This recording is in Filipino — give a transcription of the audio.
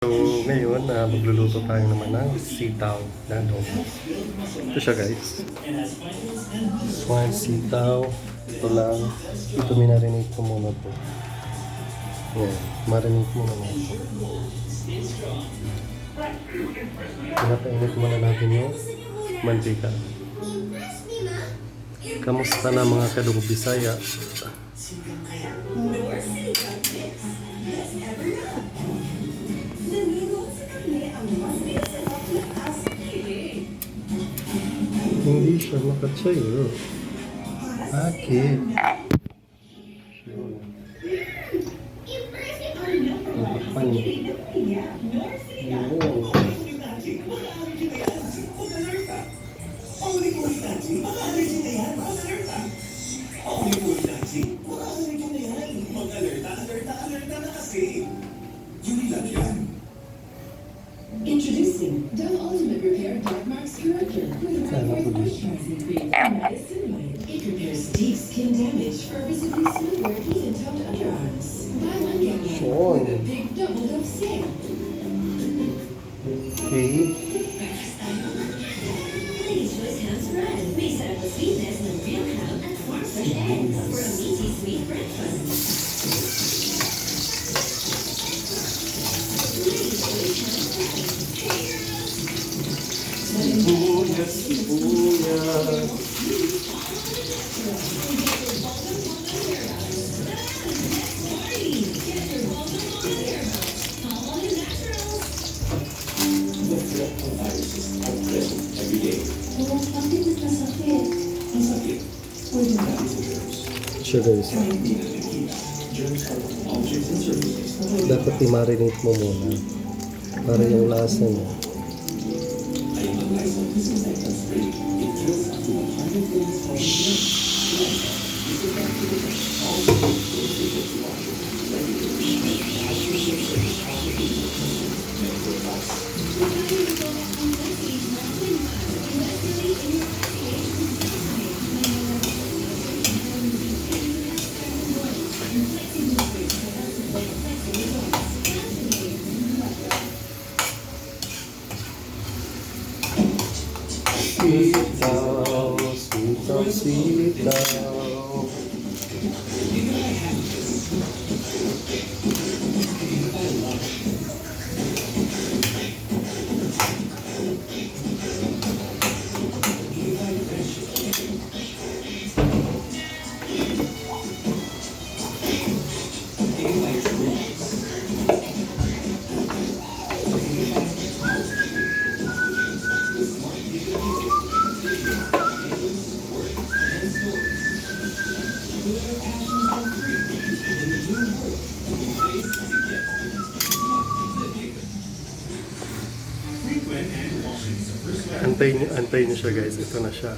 So, ngayon, magluluto tayo naman ng sitaw na adobo. Ito siya, guys. This one, sitaw. Ito lang. Ito, minarinate ko muna ito. Yan, marinate muna natin. Pinapainit muna natin yung mantika. Kamusta na mga kadong Bisaya? Hindi siya makatsayo. Bakit? Pan. Introducing Dove Ultimate Repair Dark Marks Corrector with a moisturizing cream and niacinamide. It repairs deep skin damage for visibly smoother, even-toned underarms. Buy one get one with a big double Dove sale. Okay. Ladies' choice comes red. We set up the sweetness in real ham and farm-fresh eggs for a meaty sweet breakfast. Sibuyas, sibuyas. Siya, guys. Dapat i-marinate mo muna para yung lasa niya. Sitaw, sitaw, sitaw. Antayin niyo siya, guys. Ito na siya.